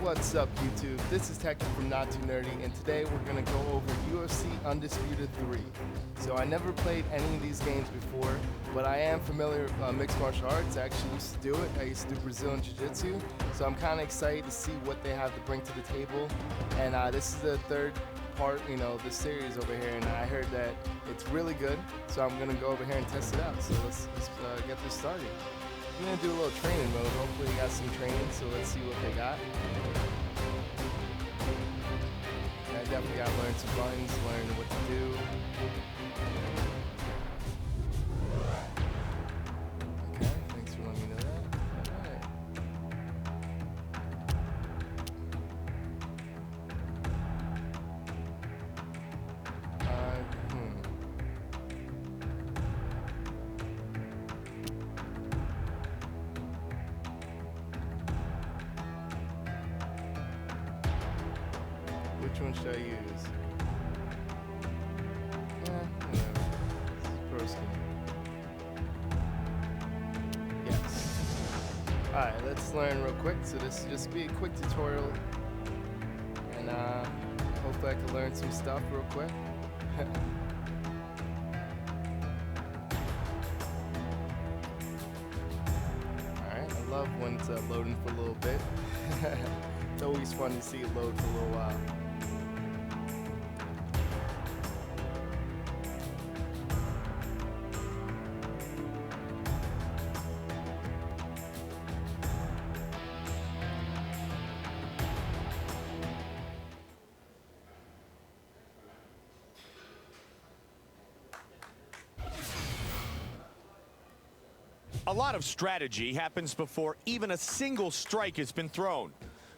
What's up, YouTube? This is Hector from Not Too Nerdy, and today we're going to go over UFC Undisputed 3. So I never played any of these games before, but I am familiar with mixed martial arts. I actually used to do it. I used to do Brazilian Jiu-Jitsu, so I'm kind of excited to see what they have to bring to the table. And this is the third part, the series over here, and I heard that it's really good, so I'm going to go over here and test it out. So let's get this started. I'm going to do a little training mode. Hopefully they got some training, so let's see what they got. I definitely got to learn some buttons, learn what to do. Okay, thanks for letting me know that. Alright. Which one should I use? Whatever. Pro skin. Yes. Alright, let's learn real quick. So this will just be a quick tutorial. And hopefully I can learn some stuff real quick. Alright, I love when it's loading for a little bit. It's always fun to see it load for a little while. A lot of strategy happens before even a single strike has been thrown.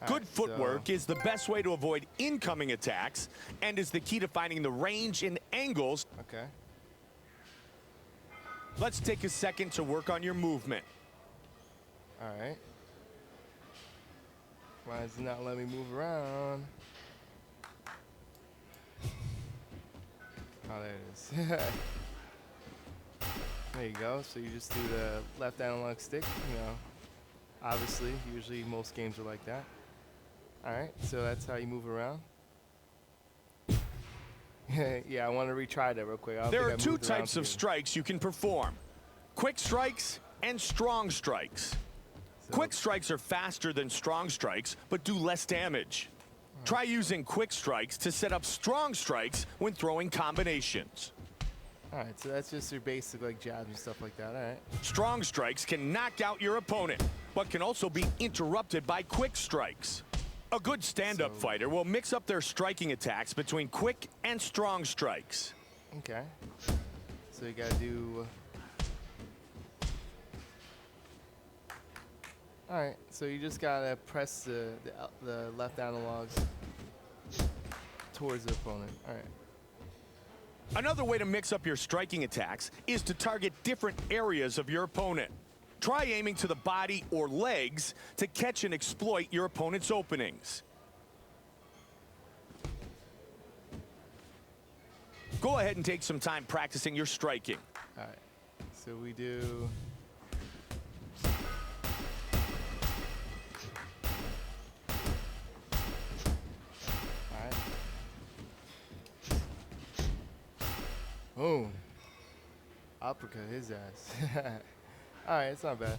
Good footwork is the best way to avoid incoming attacks and is the key to finding the range and angles. Okay. Let's take a second to work on your movement. All right. Why does it not let me move around? Oh, there it is. There you go. So you just do the left analog stick, obviously, usually most games are like that. All right, so that's how you move around. Yeah, I want to retry that real quick. There are two types of strikes you can perform: quick strikes and strong strikes. Quick strikes are faster than strong strikes, but do less damage. Try using quick strikes to set up strong strikes when throwing combinations. All right, so that's just your basic jabs and stuff like that. All right. Strong strikes can knock out your opponent, but can also be interrupted by quick strikes. A good stand-up fighter will mix up their striking attacks between quick and strong strikes. Okay. So you gotta do. All right. So you just gotta press the left analog towards the opponent. All right. Another way to mix up your striking attacks is to target different areas of your opponent. Try aiming to the body or legs to catch and exploit your opponent's openings. Go ahead and take some time practicing your striking. All right, so we do. All right. Boom. Uppercut his ass. All right, it's not bad.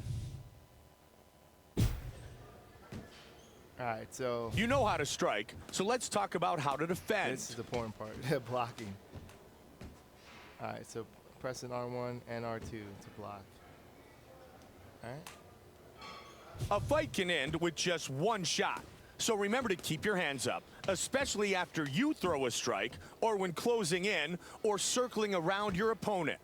All right, so. You know how to strike, so let's talk about how to defend. This is the important part, blocking. All right, so pressing R1 and R2 to block. All right. A fight can end with just one shot, so remember to keep your hands up, especially after you throw a strike or when closing in or circling around your opponent.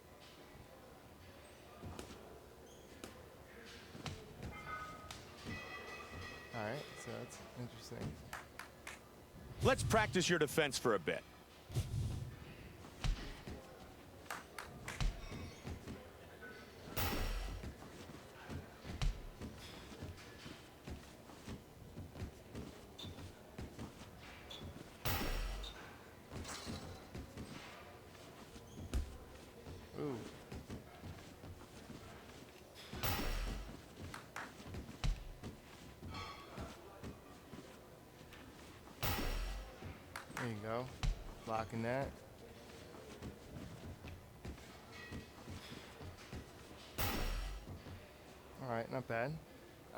All right, so that's interesting. Let's practice your defense for a bit. Ooh. There you go. Blocking that. Alright, not bad.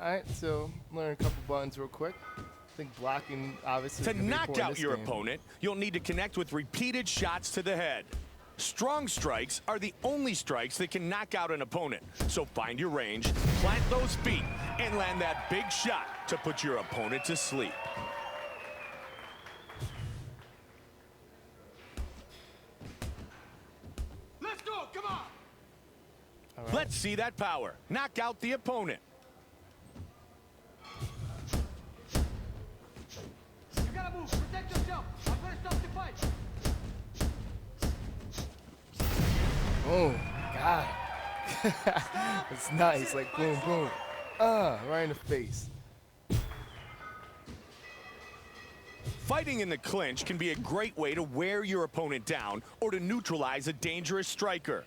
Alright, so learn a couple buttons real quick. I think blocking obviously To is gonna be knock important in out this your game. opponent, you'll need to connect with repeated shots to the head. Strong strikes are the only strikes that can knock out an opponent. So find your range, plant those feet, and land that big shot to put your opponent to sleep. Let's go, come on! All right. Let's see that power. Knock out the opponent. You gotta move, protect yourself. I'm gonna stop the fight. Oh, God. It's nice, like boom, boom. Right in the face. Fighting in the clinch can be a great way to wear your opponent down or to neutralize a dangerous striker.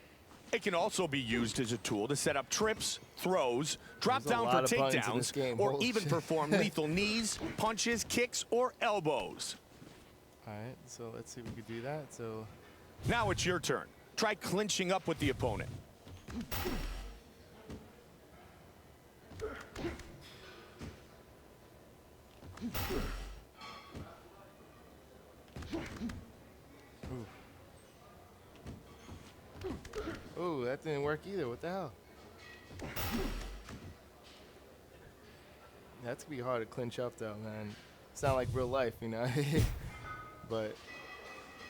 It can also be used as a tool to set up trips, throws, drop There's a down lot for of buttons in this takedowns, game. or Holy even shit. perform lethal knees, punches, kicks, or elbows. All right, so let's see if we can do that. So, Now it's your turn. Try clinching up with the opponent. ooh, that didn't work either. What the hell? That's gonna be hard to clinch up though, man. It's not like real life, you know. But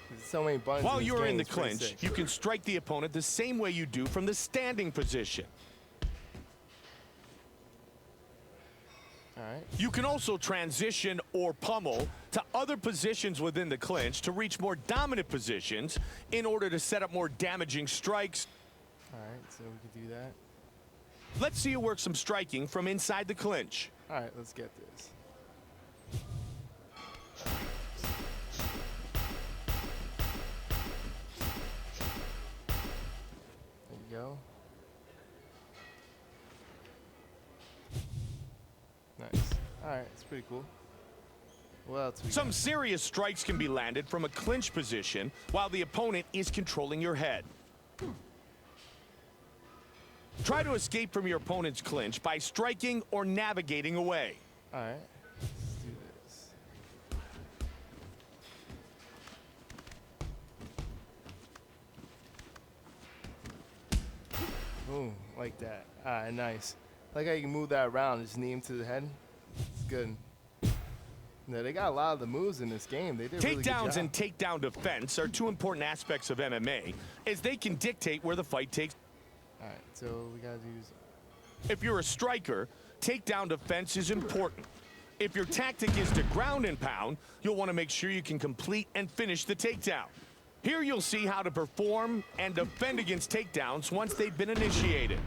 there's so many buttons. While this you're game, in the it's pretty clinch, sick. you can strike the opponent the same way you do from the standing position. All right. You can also transition or pummel to other positions within the clinch to reach more dominant positions in order to set up more damaging strikes. All right, so we can do that. Let's see you work some striking from inside the clinch. All right, let's get this. There you go. Nice. All right, it's pretty cool. What else we Some got? serious strikes can be landed from a clinch position while the opponent is controlling your head. Try to escape from your opponent's clinch by striking or navigating away. All right, let's do this. Boom, like that. All right, nice. Like how you can move that around, just knee him to the head. It's good. No, they got a lot of the moves in this game. They did a really good Takedowns job. and takedown defense are two important aspects of MMA, as they can dictate where the fight takes. All right, so we gotta use. If you're a striker, takedown defense is important. If your tactic is to ground and pound, you'll want to make sure you can complete and finish the takedown. Here you'll see how to perform and defend against takedowns once they've been initiated.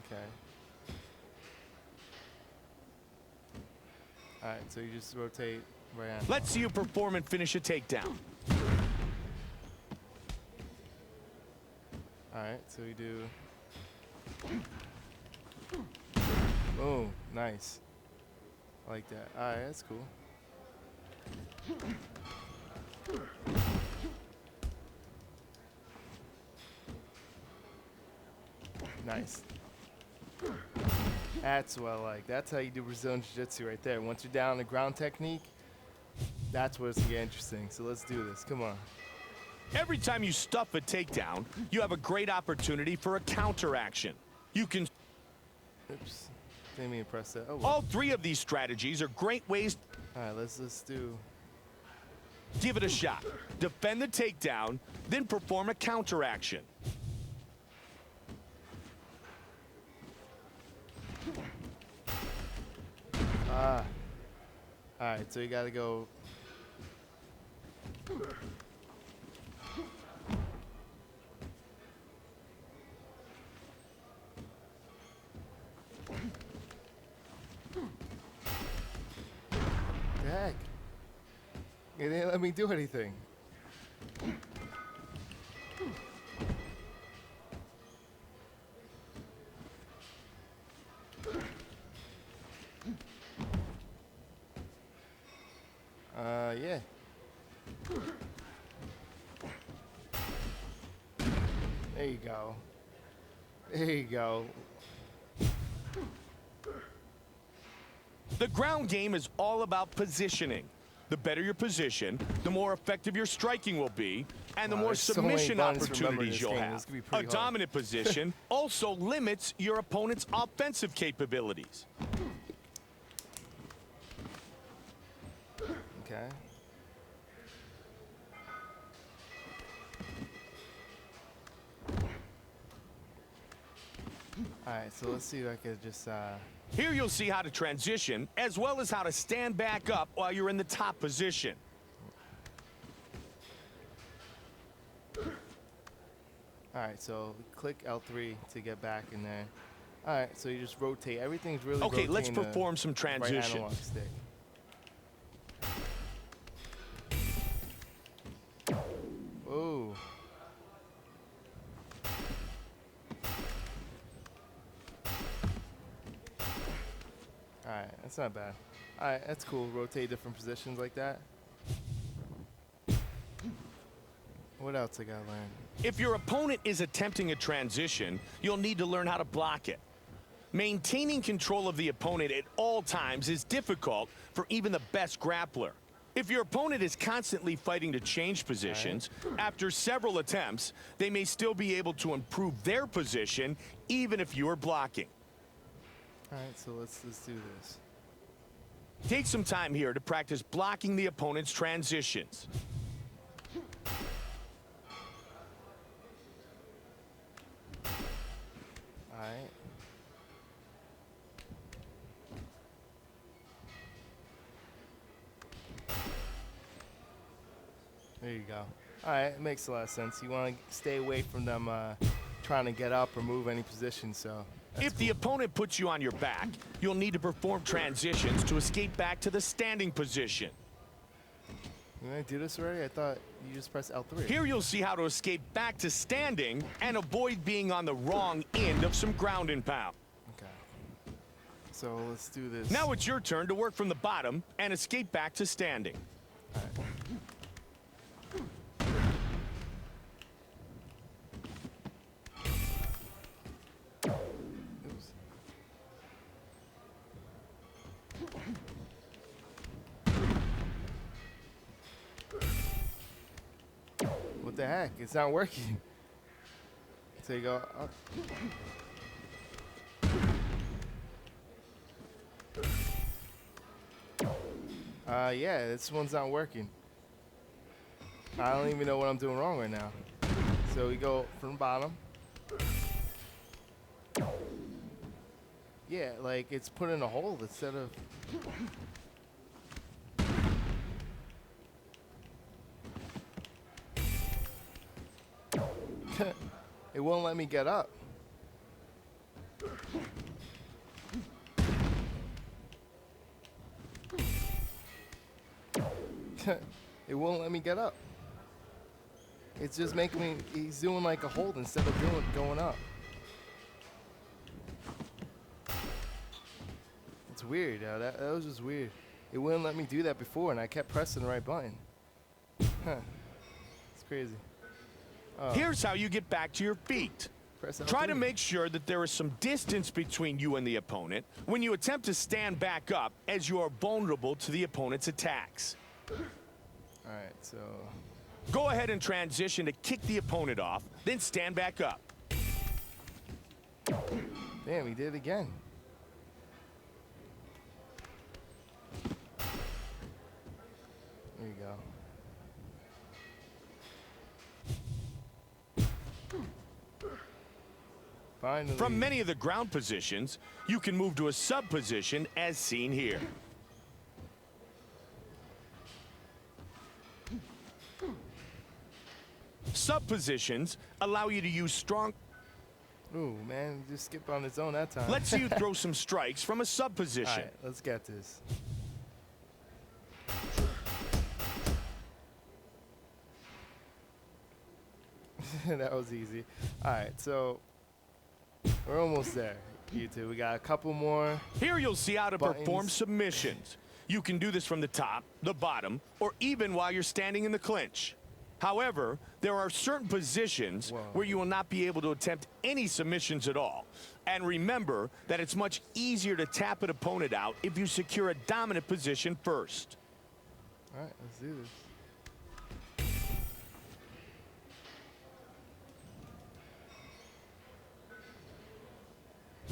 Okay. All right, so you just rotate right on. Let's see you perform and finish a takedown. All right, so we do. Boom, nice. I like that. All right, that's cool. Nice. That's what I like. That's how you do Brazilian Jiu-Jitsu right there. Once you're down the ground technique, that's where it's gonna get interesting. So let's do this. Come on. Every time you stuff a takedown, you have a great opportunity for a counteraction. You can. Oops. Didn't mean to press that. Oh, well. All three of these strategies are great ways. All right, let's do. Give it a shot. Defend the takedown, then perform a counteraction. All right, so you gotta go. The heck? It didn't let me do anything. There you go. There you go. The ground game is all about positioning. The better your position, the more effective your striking will be, and the Wow, more there's so many submission buttons to remember in opportunities this you'll game. have. This could be A pretty hard. dominant position also limits your opponent's offensive capabilities. Okay. All right, so let's see if I could just. Here you'll see how to transition, as well as how to stand back up while you're in the top position. All right, so click L3 to get back in there. All right, so you just rotate. Everything's really Okay, let's rotating the perform some right analog transitions. stick. Whoa. All right, that's not bad. All right, that's cool. Rotate different positions like that. What else I gotta learn? If your opponent is attempting a transition, you'll need to learn how to block it. Maintaining control of the opponent at all times is difficult for even the best grappler. If your opponent is constantly fighting to change positions, after several attempts, they may still be able to improve their position even if you are blocking. All right, so let's do this. Take some time here to practice blocking the opponent's transitions. All right. There you go. All right, it makes a lot of sense. You want to stay away from them trying to get up or move any position, so. If the opponent puts you on your back, you'll need to perform transitions to escape back to the standing position. Did I do this already? I thought you just press L3. Here you'll see how to escape back to standing and avoid being on the wrong end of some ground and pound. Okay. So let's do this. Now it's your turn to work from the bottom and escape back to standing. All right. Oops. What the heck? It's not working. So you go up. Yeah, this one's not working. I don't even know what I'm doing wrong right now. So we go from the bottom. Yeah, like it's put in a hole instead of. It won't let me get up. It won't let me get up. It's just making me, he's doing like a hold instead of going up. It's weird, yo. That was just weird. It wouldn't let me do that before, and I kept pressing the right button. Huh. It's crazy. Oh. Here's how you get back to your feet. Press Try to L3. make sure that there is some distance between you and the opponent when you attempt to stand back up, as you are vulnerable to the opponent's attacks. All right, so. Go ahead and transition to kick the opponent off, then stand back up. Damn, he did it again. There you go. Finally. From many of the ground positions, you can move to a sub position as seen here. Sub positions allow you to use strong. Ooh, man, just skipped on his own that time. Let's see you throw some strikes from a sub All position. right, let's get this. That was easy. All right, so we're almost there, you two. We got a couple more. Here you'll see how to Buttons. perform submissions. You can do this from the top, the bottom, or even while you're standing in the clinch. However, there are certain positions where you will not be able to attempt any submissions at all. And remember that it's much easier to tap an opponent out if you secure a dominant position first. All right, let's do this.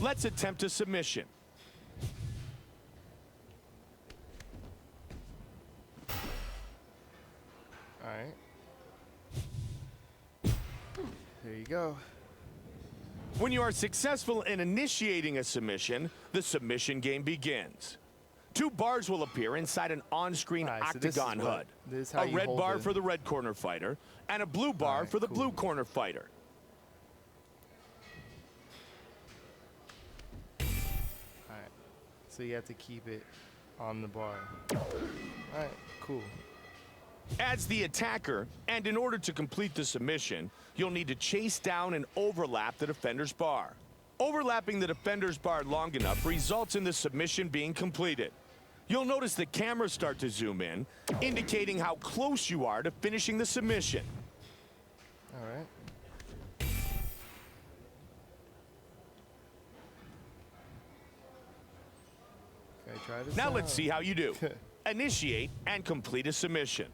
Let's attempt a submission. All right. There you go. When you are successful in initiating a submission, the submission game begins. 2 bars will appear inside an on-screen octagon HUD. A red bar for the red corner fighter, and a blue bar for the blue corner fighter. Alright, so you have to keep it on the bar. Alright, cool. As the attacker, and in order to complete the submission, you'll need to chase down and overlap the defender's bar. Overlapping the defender's bar long enough results in the submission being completed. You'll notice the cameras start to zoom in, indicating how close you are to finishing the submission. Alright. Okay, try this Now out. let's see how you do. Initiate and complete a submission.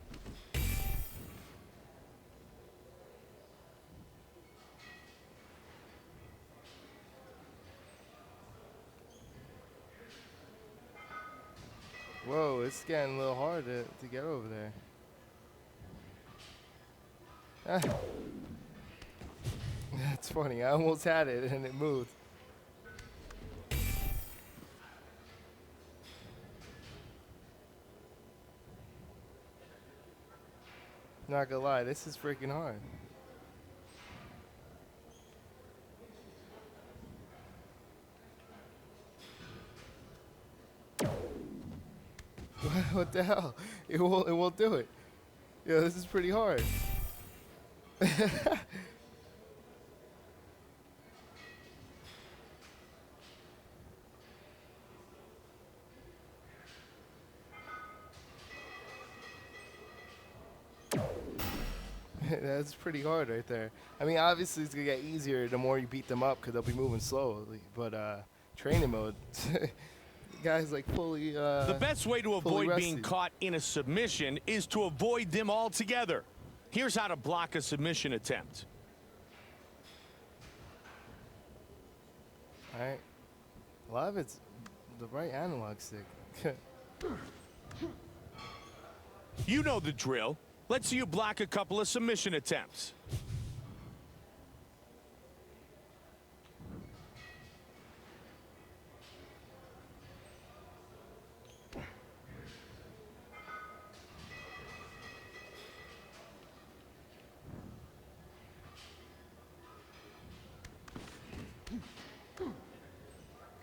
Whoa, it's getting a little hard to get over there. Ah. That's funny. I almost had it and it moved. Not gonna lie, this is freaking hard. What the hell? It won't do it. Yeah, this is pretty hard. That's pretty hard right there. I mean, obviously it's gonna get easier the more you beat them up because they'll be moving slowly. But training mode, the guy's like fully. The best way to avoid being rested. caught in a submission is to avoid them altogether. Here's how to block a submission attempt. All right. A lot of it's the right analog stick. You know the drill. Let's see you block a couple of submission attempts.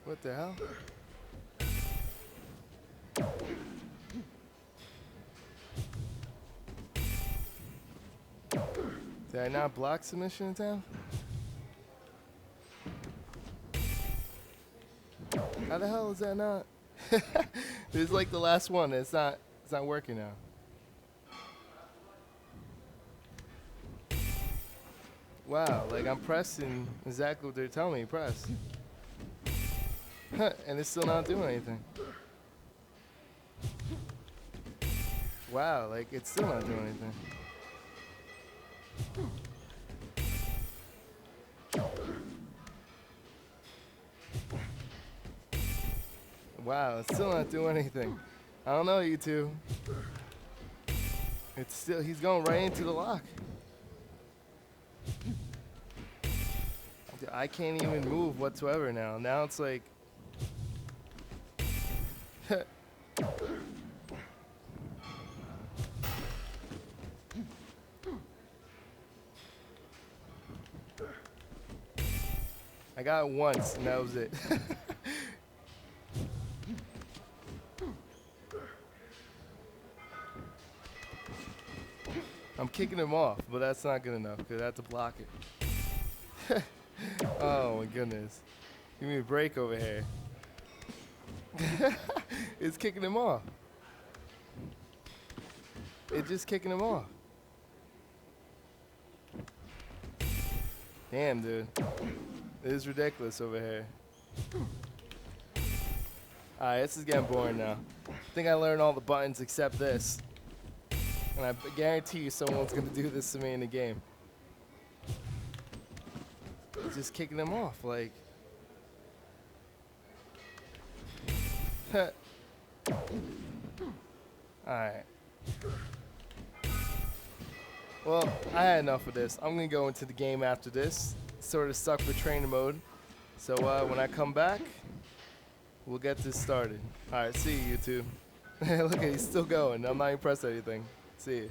What the hell? Did I not block submission attempt? How the hell is that not? This is like the last one. It's not working now. Wow, like I'm pressing exactly what they're telling me to press. And it's still not doing anything. Wow, like it's still not doing anything. Wow, it's still not doing anything. I don't know, you two. It's still, he's going right into the lock. I can't even move whatsoever now. Now it's like. I got it once, and that was it. I'm kicking him off, but that's not good enough, because I have to block it. Oh, my goodness. Give me a break over here. It's kicking him off. it's just kicking him off. Damn, dude. It is ridiculous over here. Alright, this is getting boring now. I think I learned all the buttons except this. And I guarantee you someone's going to do this to me in the game. It's just kicking him off, like... Alright. Well, I had enough of this. I'm going to go into the game after this. Sort of stuck with trainer mode. So when I come back, we'll get this started. Alright, see you, YouTube. Look at, he's still going. I'm not impressed with anything. See you.